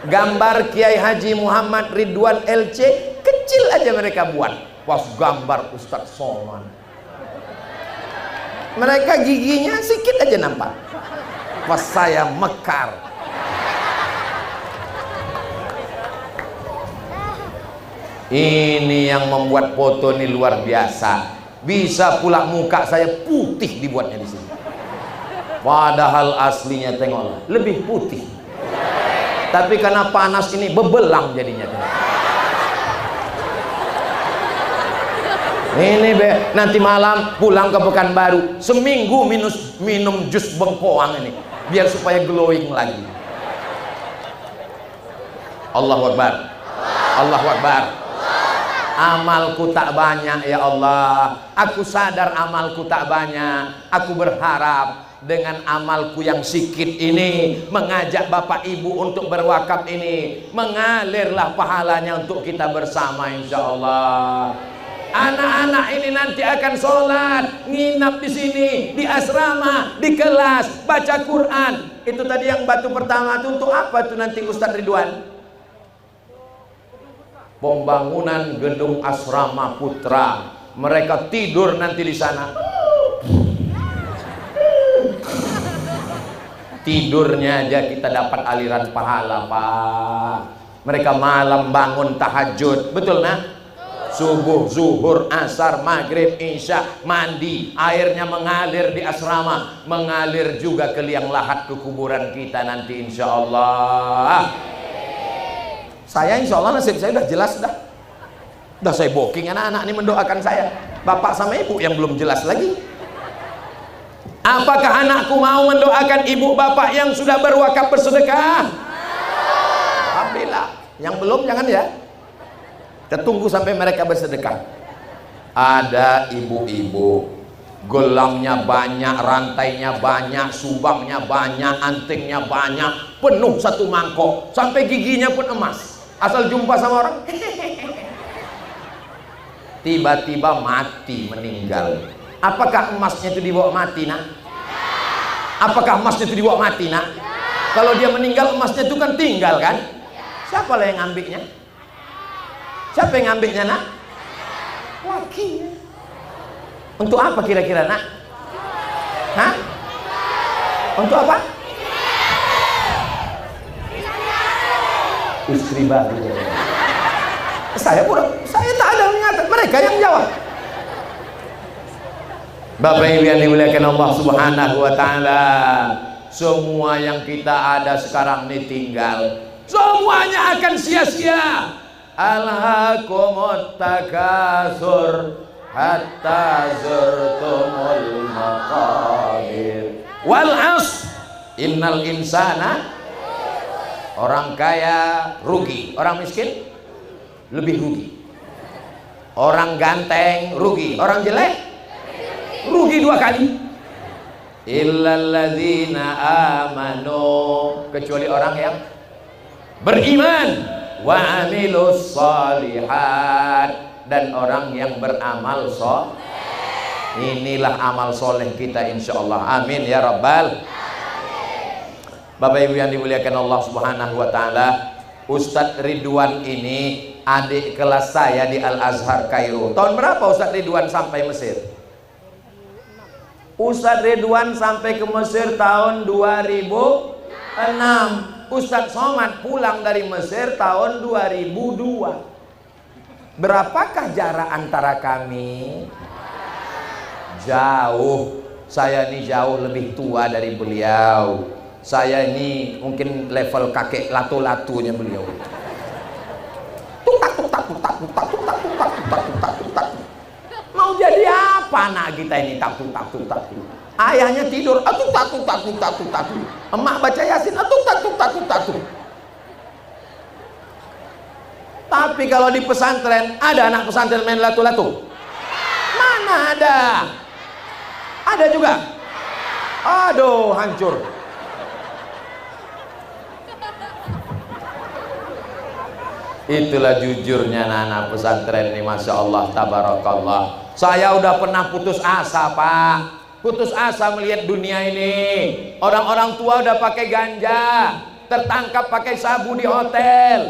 Gambar Kiai Haji Muhammad Ridwan LC kecil aja mereka buat. Pas gambar Ustadz Somad, mereka giginya sedikit aja nampak. Pas saya mekar. Ini yang membuat foto ini luar biasa. Bisa pula muka saya putih dibuatnya di sini. Padahal aslinya tengoklah lebih putih. Tapi karena panas ini bebelang jadinya. Ini nanti malam pulang ke Pekanbaru seminggu minum jus bengkoang ini biar supaya glowing lagi. Allahu Akbar. Allahu Akbar. Amalku tak banyak ya Allah. Aku sadar amalku tak banyak. Aku berharap dengan amalku yang sikit ini mengajak Bapak Ibu untuk berwakaf ini mengalirlah pahalanya untuk kita bersama insya Allah. Anak-anak ini nanti akan sholat, nginap di sini, di asrama, di kelas, baca Quran. Itu tadi yang batu pertama itu untuk apa tuh nanti Ustadz Ridwan? Pembangunan gedung asrama putra. Mereka tidur nanti di sana. Tidurnya aja kita dapat aliran pahala, Pak. Mereka malam bangun tahajud, betul nah? Subuh, zuhur, asar, maghrib, isya, mandi, airnya mengalir di asrama, mengalir juga ke liang lahat ke kuburan kita nanti insya Allah. Saya insya Allah nasib saya udah jelas dah. Udah saya booking anak-anak ini mendoakan saya. Bapak sama ibu yang belum jelas lagi. Apakah anakku mau mendoakan ibu bapak yang sudah berwakaf bersedekah? Alhamdulillah. Yang belum jangan ya. Kita tunggu sampai mereka bersedekah. Ada ibu-ibu, gelangnya banyak, rantainya banyak, subangnya banyak, antingnya banyak, penuh satu mangkok, sampai giginya pun emas. Asal jumpa sama orang, tiba-tiba mati, meninggal. Apakah emasnya itu dibawa mati, nak? Apakah emasnya itu dibawa mati, nak? Kalau dia meninggal, emasnya itu kan tinggal, kan? Siapa lah yang ngambilnya? Siapa yang ngambilnya, nak? Laki. Untuk apa kira-kira, nak? Hah? Untuk apa? Istri baru. Saya tak ada mengatakan, mereka yang jawab. Bapak Ibu yang dimuliakan Allah Subhanahu wa taala, semua yang kita ada sekarang ini tinggal. Semuanya akan sia-sia. Alhaakumut takasur hatta zurtumul maqabir. Wal as innal insana, orang kaya rugi, orang miskin lebih rugi. Orang ganteng rugi, orang jelek rugi dua kali. Illalladzina amanu, kecuali orang yang beriman, wa amilus sholihat, dan orang yang beramal soleh. Inilah amal soleh kita insyaallah. Amin ya rabbal. Bapak Ibu yang dimuliakan Allah Subhanahu wa taala, Ustadz Ridwan ini adik kelas saya di Al Azhar Kairo. Tahun berapa Ustadz Ridwan sampai Mesir? Ustadz Ridwan sampai ke Mesir tahun 2006. Ustadz Somad pulang dari Mesir tahun 2002. Berapakah jarak antara kami? Jauh. Saya ini jauh lebih tua dari beliau. Saya ini mungkin level kakek latu-latunya beliau. Mau jadi apa anak kita ini? Takut. Ayahnya tidur, takut. Emak baca Yasin, takut. Tapi kalau di pesantren, ada anak pesantren main latu-latu? Mana ada? Ada juga? Aduh, hancur. Itulah jujurnya anak-anak pesantren ini, Masya Allah, tabarakallah. Saya udah pernah putus asa, Pak. Putus asa melihat dunia ini. Orang-orang tua udah pakai ganja, tertangkap pakai sabu di hotel,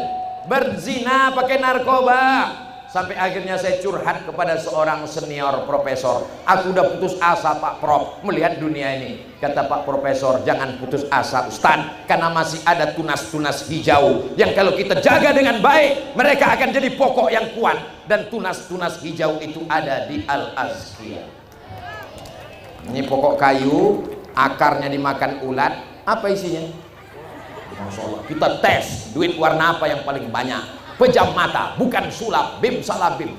berzina pakai narkoba. Sampai akhirnya saya curhat kepada seorang senior profesor. Aku udah putus asa Pak Prof melihat dunia ini. Kata Pak Profesor, jangan putus asa Ustadz, karena masih ada tunas-tunas hijau yang kalau kita jaga dengan baik, mereka akan jadi pokok yang kuat. Dan tunas-tunas hijau itu ada di Al-Azkiyah. Ini pokok kayu, akarnya dimakan ulat. Apa isinya? Masya Allah. Kita tes duit warna apa yang paling banyak. Pejam mata, bukan sulap, bim salabim.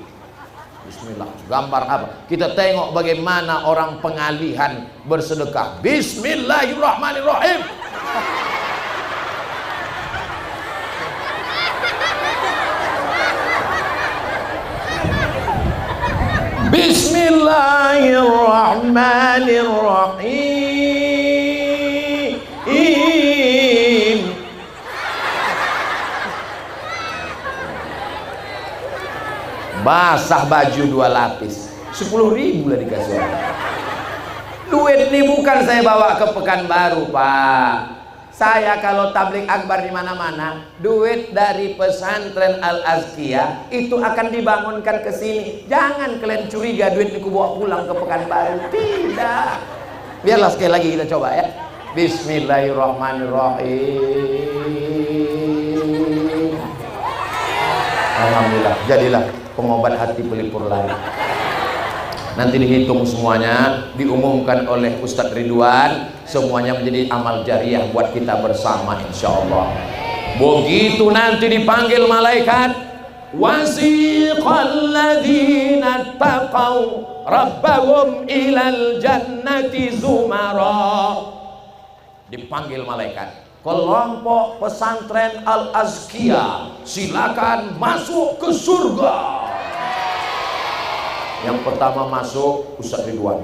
Bismillah, gambar apa? Kita tengok bagaimana orang pengalihan bersedekah. Bismillahirrahmanirrahim. Bismillahirrahmanirrahim. Basah baju 2 lapis 10.000 lah dikasih orang. Duit ini bukan saya bawa ke Pekanbaru, Pak. Saya kalau tablik akbar di mana-mana, duit dari pesantren Al-Azkiyah itu akan dibangunkan ke sini. Jangan kalian curiga duit itu bawa pulang ke Pekanbaru. Tidak. Biarlah sekali lagi kita coba ya. Bismillahirrahmanirrahim. Alhamdulillah, jadilah pengobat hati pelipur lari. Nanti dihitung semuanya, diumumkan oleh Ustadz Ridwan, semuanya menjadi amal jariah buat kita bersama insya Allah. Begitu nanti dipanggil malaikat, wasiqal ladzina taqaw rabbahum ilal jannati zumara. Dipanggil malaikat, kelompok pesantren Al-Azkiyah silakan masuk ke surga. Yang pertama masuk Ustadz Ridwan,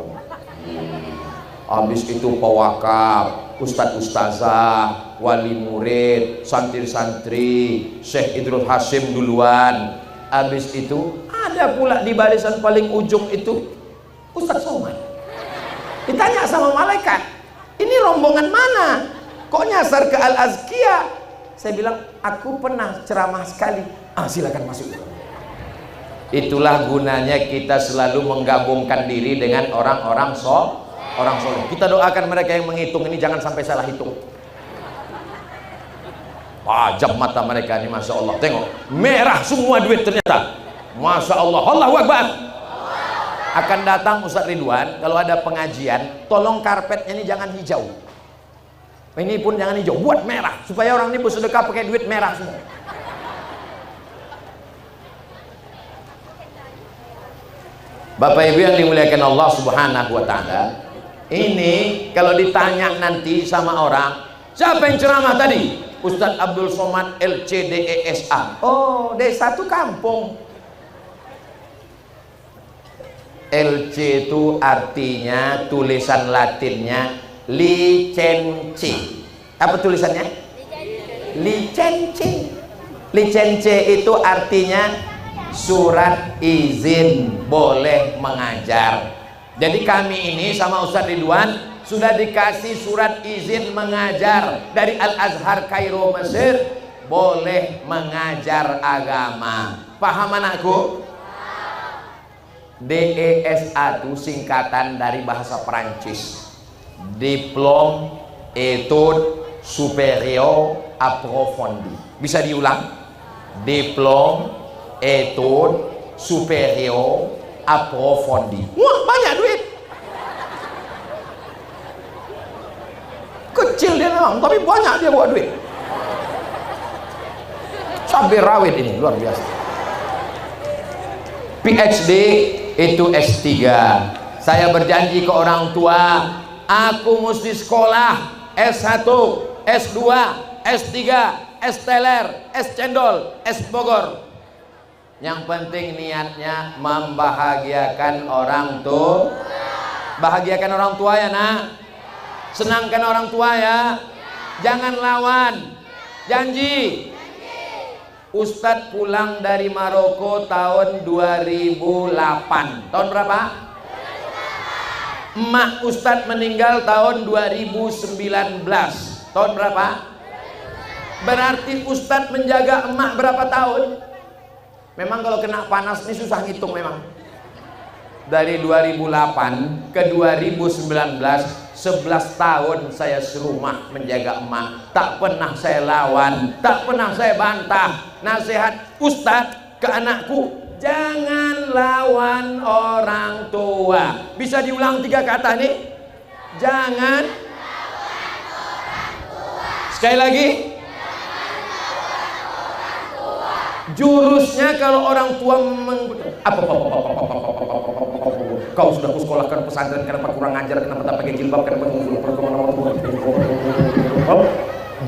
habis itu pewakaf, Ustadz Ustazah, wali murid, santri-santri, Syekh Idrul Hasim duluan. Habis itu ada pula di barisan paling ujung itu Ustadz Somad. Ditanya sama malaikat, ini rombongan mana? Kok nyasar ke Al-Azkiyah? Saya bilang, aku pernah ceramah sekali. Silakan masuk. Itulah gunanya kita selalu menggabungkan diri dengan orang-orang soleh. Kita doakan mereka yang menghitung ini jangan sampai salah hitung. Pajam mata mereka ini, masya Allah. Tengok, merah semua duit ternyata. Masya Allah, Allahu Akbar. Akan datang Ustadz Ridwan kalau ada pengajian, tolong karpetnya ini jangan hijau. Ini pun jangan hijau, buat merah supaya orang ini bersedekah pakai duit merah semua. Bapak Ibu yang dimuliakan Allah Subhanahu wa taala, ini kalau ditanya nanti sama orang, siapa yang ceramah tadi? Ustadz Abdul Somad LCDESA. Oh, desa itu kampung. LC itu artinya tulisan Latinnya licenci. Apa tulisannya? Licenci. Licenci itu artinya surat izin boleh mengajar. Jadi kami ini sama Ustadz Ridwan sudah dikasih surat izin mengajar dari Al-Azhar Kairo Mesir, boleh mengajar agama. Paham anakku? DESA itu singkatan dari bahasa Perancis, Diplôme Études Supérieures Approfondies. Bisa diulang? Diplôme Études Supérieures Approfondies. Wah, banyak duit. Kecil dia memang, tapi banyak dia bawa duit. Cabai rawit ini luar biasa. PhD itu S3. Saya berjanji ke orang tua, aku mesti sekolah S1, S2, S3, S teler, S cendol, S Bogor. Yang penting niatnya membahagiakan orang tua. Bahagiakan orang tua ya nak. Senangkan orang tua ya. Jangan lawan. Janji. Ustadz pulang dari Maroko tahun 2008. Tahun berapa? Emak Ustadz meninggal tahun 2019. Tahun berapa? Berarti Ustadz menjaga emak berapa tahun? Memang kalau kena panas ini susah ngitung memang. Dari 2008 ke 2019, 11 tahun saya serumah menjaga emak. Tak pernah saya lawan, tak pernah saya bantah. Nasihat Ustadz ke anakku, jangan lawan orang tua. Bisa diulang 3 kata nih? Jangan lawan orang tua. Sekali lagi. Jurusnya kalau orang tua kau sudah kusekolahkan pesantren, kenapa kurang ajar, kenapa tak pakai jilbab, kenapa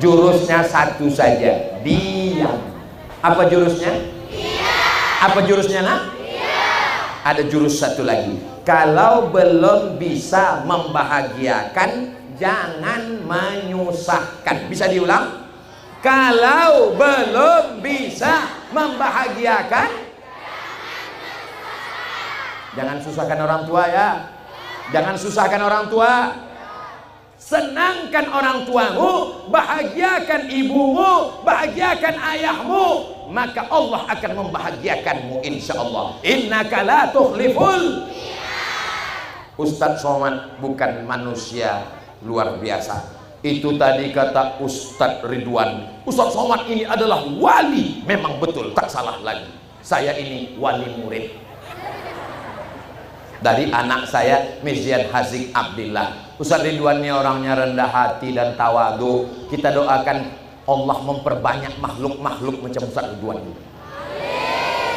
jurusnya satu saja, diam. Apa jurusnya? Diam. Apa jurusnya nak? Diam. Ada jurus satu lagi, kalau belum bisa membahagiakan jangan menyusahkan. Bisa diulang? Kalau belum bisa membahagiakan Jangan susahkan orang tua ya. Jangan susahkan orang tua. Senangkan orang tuamu, bahagiakan ibumu, bahagiakan ayahmu, maka Allah akan membahagiakanmu insyaallah. Innaka la tukhliful. Ustadz Somad bukan manusia luar biasa. Itu tadi kata Ustadz Ridwan. Ustadz Somad ini adalah wali. Memang betul, tak salah lagi. Saya ini wali murid dari anak saya Mizian Hazik Abdillah. Ustadz Ridwan ini orangnya rendah hati dan tawadu. Kita doakan Allah memperbanyak makhluk-makhluk macam Ustadz Ridwan ini.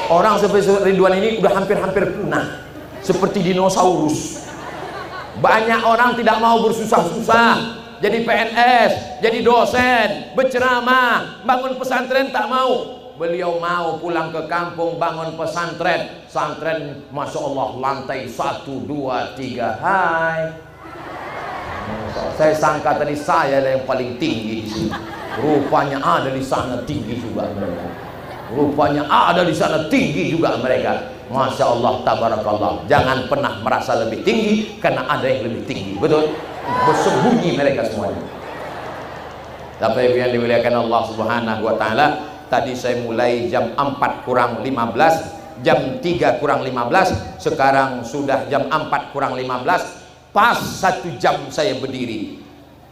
Orang seperti Ustadz Ridwan ini udah hampir-hampir punah, seperti dinosaurus. Banyak orang tidak mau bersusah-susah, jadi PNS, jadi dosen, berceramah, bangun pesantren tak mau. Beliau mau pulang ke kampung, bangun pesantren. Pesantren Masya Allah lantai 1, 2, 3. Hai. Saya sangka tadi saya yang paling tinggi di sini. Rupanya ada di sana tinggi juga mereka. Rupanya ada di sana tinggi juga mereka. Masya Allah, tabarakallah. Jangan pernah merasa lebih tinggi karena ada yang lebih tinggi. Betul? Bersembunyi mereka semuanya. Tapi yang dimuliakan Allah Subhanahu wa taala, tadi saya mulai jam 4 kurang 15, jam 3 kurang 15, sekarang sudah jam 4 kurang 15. Pas 1 jam saya berdiri.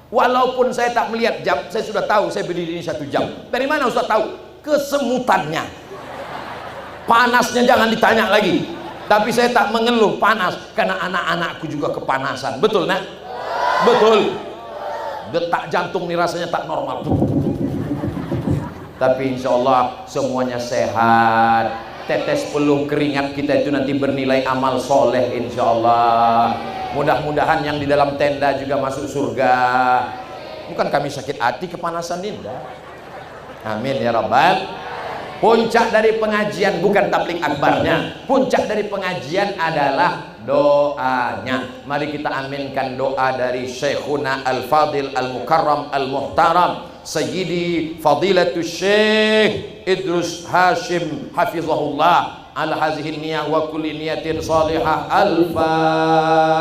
Walaupun saya tak melihat jam, saya sudah tahu saya berdiri ini 1 jam. Dari mana Ustaz tahu? Kesemutannya. Panasnya jangan ditanya lagi. Tapi saya tak mengeluh panas karena anak-anakku juga kepanasan. Betul nak? Betul. Detak jantung nih rasanya tak normal. Tapi insya Allah semuanya sehat. Tetes peluh keringat kita itu nanti bernilai amal soleh insya Allah. Mudah-mudahan yang di dalam tenda juga masuk surga. Bukan kami sakit hati kepanasan Dinda. Amin ya Rabbal. Puncak dari pengajian bukan tablik akbarnya. Puncak dari pengajian adalah doanya. Mari kita aminkan doa dari Syekhuna Al-Fadil Al-Mukarram Al-Muhtaram Sayyidi Fadilatul Syekh Idrus Hashim Hafizahullah ala hazihi niyah wa kulli niyatin salihah. Al-Fatihah.